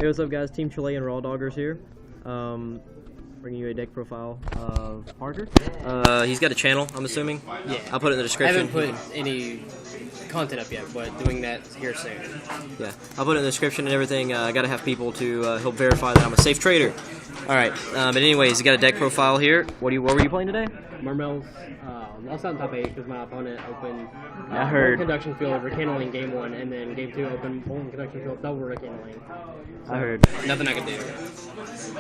Hey, what's up, guys? Team Chilean Raw Doggers here. Bringing you a deck profile of Parker. He's got a channel, I'm assuming. Yeah. I'll put it in the description. I haven't put any content up yet, but doing that here soon. Yeah, I'll put it in the description and everything. I gotta have people to help verify that I'm a safe trader. All right. But anyways, he's got a deck profile here. What were you playing today? Mermails. Lost out in top 8 because my opponent opened I heard. conduction field rekindling game 1, and then game 2 opened conduction field double rekindling. So, I heard. Nothing I could do.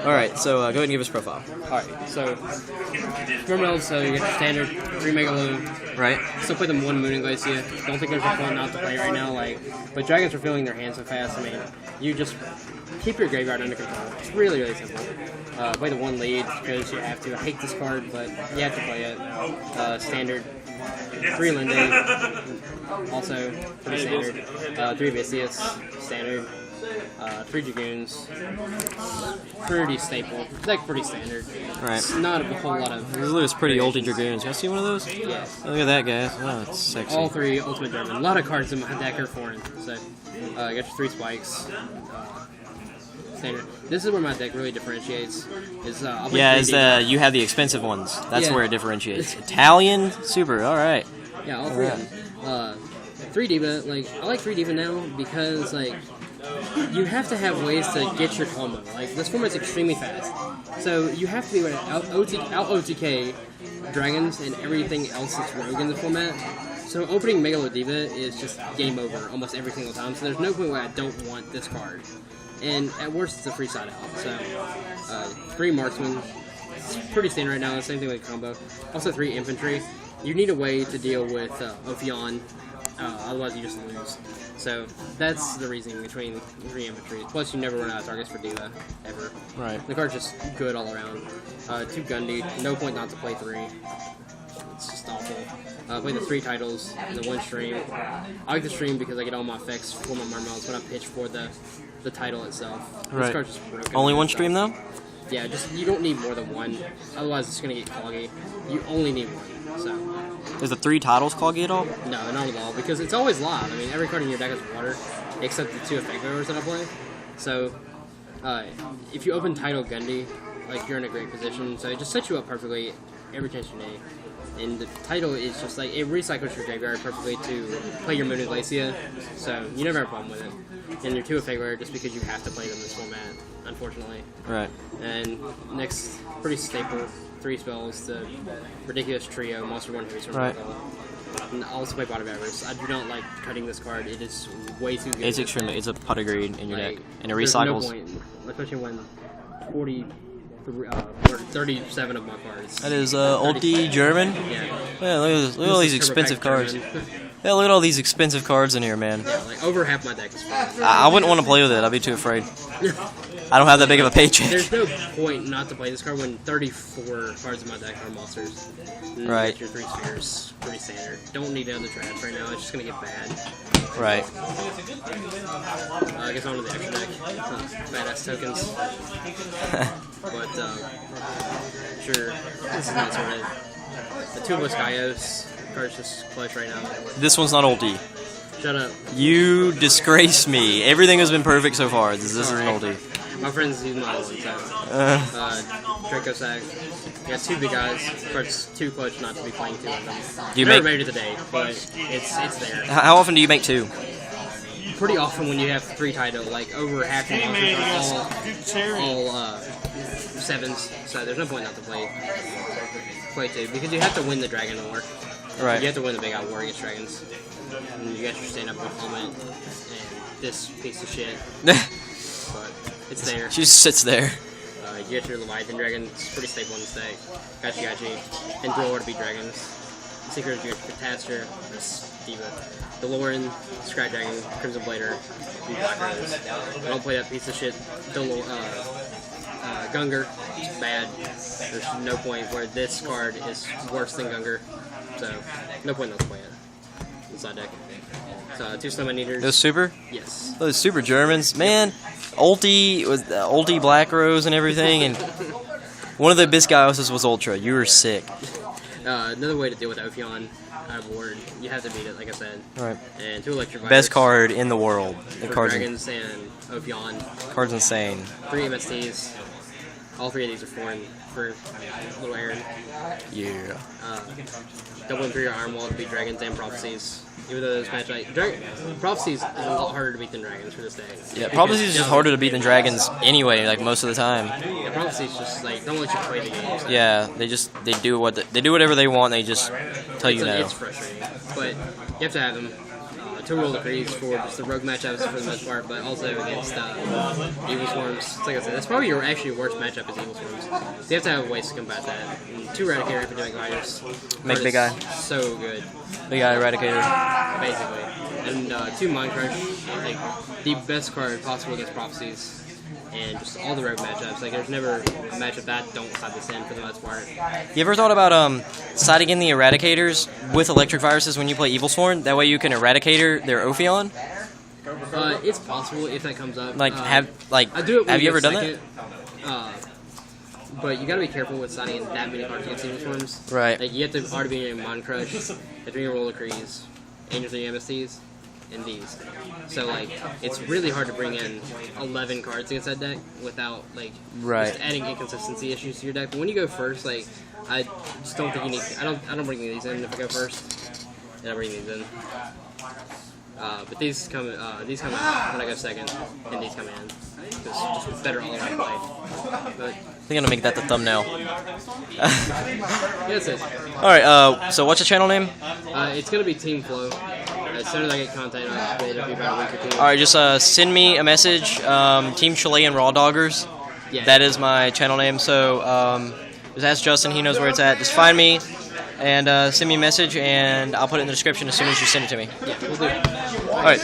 All right, so go ahead and give us profile. Alright, so Mermails, so you get your standard 3 Mega Loom. Right. Still play them 1 Moon and Glacia. Don't think there's a point not to play right now. But dragons are filling their hands so fast. I mean, you just keep your graveyard under control. It's really, really simple. Play the 1 lead because you have to. I hate this card, but you have to play it. Standard 3 Lindy, also pretty standard. 3 Vicious, standard. 3 Dragoons, pretty staple. It's like pretty standard. Right. It's not a whole lot of. Those are pretty oldie Dragoons. You want to see one of those? Yeah. Oh, look at that, guys. Oh, it's sexy. All 3 Ultimate German. A lot of cards in my deck are foreign. So, you got your 3 spikes. Standard. This is where my deck really differentiates. You have the expensive ones. That's Yeah. where it differentiates. Italian, super. All right. Yeah, all 3 of them. 3 Diva, I like 3 Diva now because, you have to have ways to get your combo. This format's extremely fast. So, you have to be able to out OTK dragons and everything else that's rogue in the format. So, opening Megalo Diva is just game over almost every single time. So, there's no point where I don't want this card. And at worst, it's a free side out. So, 3 Marksman. It's pretty standard right now. The same thing with combo. Also, 3 Infantry. You need a way to deal with Ophion. Otherwise, you just lose. So, that's the reasoning between 3 Infantry. Plus, you never run out of targets for Diva, ever. Right. The card's just good all around. 2 Gundy. No point not to play 3. It's just awful. Play the 3 titles and the 1 stream. I like the stream because I get all my effects for my Mermails when I pitch for the title itself. Right. This card's just broken. Only 1 stream, though? Yeah, you don't need more than 1. Otherwise, it's going to get cloggy. You only need 1. So. Is the 3 titles cloggy at all? No, not at all, because it's always live. I mean, every card in your deck is water, except the 2 effect bearers that I play. So, if you open Title Gundy, you're in a great position. So it just sets you up perfectly every chance you need. And the title is just it recycles your graveyard perfectly to play your Moon and Glacia. So you never have a problem with it. And your 2 effect bearer just because you have to play them in this format, unfortunately. Right. And next, pretty staple. 3 spells, the ridiculous trio, Monster 1 Heavy Sword. Right. And I also play Body Batters. I do not like cutting this card. It is way too good. It's extremely. It's a pot of greed in your deck, and it there's recycles. No point, especially when 37 of my cards. That is oldie German. Yeah. Look at all these expensive cards. Yeah, look at all these expensive cards in here, man. Yeah, over half my deck is fine. I wouldn't want to play with it. I'd be too afraid. I don't have that big of a paycheck. There's no point not to play this card when 34 cards in my deck are monsters. And Right. You get your 3 spheres, pretty standard. Don't need another trash right now. It's just gonna get bad. Right. I guess on to the extra deck. Badass tokens. But sure, this is not sorted. The 2 YuGiOhs card's just clutch right now. This one's not oldie. Shut up. You disgrace me. Everything has been perfect so far. This is an Alright. oldie. My friends use my old one, so. Draco Sack. You got 2 big guys. Card's too clutch not to be playing 2 of them. Do you Never make- made it today, but it's there. How often do you make 2? Pretty often when you have 3 title, over half your monsters are all 7s, so there's no point not to play 2 because you have to win the dragon war. Right. You have to win the big out war against dragons. And you got your stand up opponent and this piece of shit, but it's there. She just sits there. You get your Leviathan Dragon, it's pretty stable in this deck. Gachi, and Drawer to beat dragons. Seekers, you got your Catastor, this Diva. DeLorean, Scry Dragon, Crimson Blader, and Black Rose. I don't play that piece of shit. Gungar, it's bad. There's no point where this card is worse than Gungar, so no point not to play it. Inside deck. So 2 Summon Eaters. Those super? Yes. Those super Germans, man. Ulti with Ulti Black Rose and everything, and one of the YuGiOhs was Ultra. You were sick. Another way to deal with Ophion out of board, you have to beat it, like I said. All right. And 2 electric virus. Best card in the world. The for card's dragons and Ophion. card's insane. 3 MSTs. All 3 of these are foreign for Little Aaron. Yeah. Double Imperial Iron Wall to beat dragons and prophecies. Even though those match like prophecies is a lot harder to beat than dragons for this day. Yeah, prophecies is just harder to beat than dragons anyway. Like most of the time. Yeah, prophecies just like don't let you play the game. So. Yeah, they do they do whatever they want. They just tell you no. It's frustrating, but you have to have them. 2 roll decrees for just the rogue matchups for the most part, but also against Evil Swarms. Like I said, that's probably your actually worst matchup is Evil Swarms. So you have to have ways to combat that. And 2 Eradicator Epidemic Virus. Make big guy. So good. Big guy Eradicator. Basically. And 2 Mind Crush. Like, the best card possible against Prophecies. And just all the rogue matchups. Like, there's never a matchup that don't side this in for the most part. You ever thought about siding in the Eradicators with electric viruses when you play Evil Sworn? That way you can Eradicator their Ophion? It's possible if that comes up. Like, I do it have you ever done that? But you gotta be careful with signing in that many cards against Evil Swarms. Right. Like, you have to already be in your Mind Crush, the 3 Roller Crees, and your 3 MSTs, and these. So, like, it's really hard to bring in 11 cards against that deck without, like, just adding inconsistency issues to your deck. But when you go first, like, I just don't think you need. I don't bring these in if I go first. And I bring these in. But these come out when I go second, and these come in. Just better all around play. But I'm gonna make that the thumbnail. that's it. Alright, so what's the channel name? It's gonna be Team Flow. As soon as I get content, it'll be about a week or 2. Alright, just send me a message. Team Chilean Raw Doggers. Yeah. That is my channel name. So just ask Justin. He knows where it's at. Just find me and send me a message, and I'll put it in the description as soon as you send it to me. Yeah, we'll do. Alright.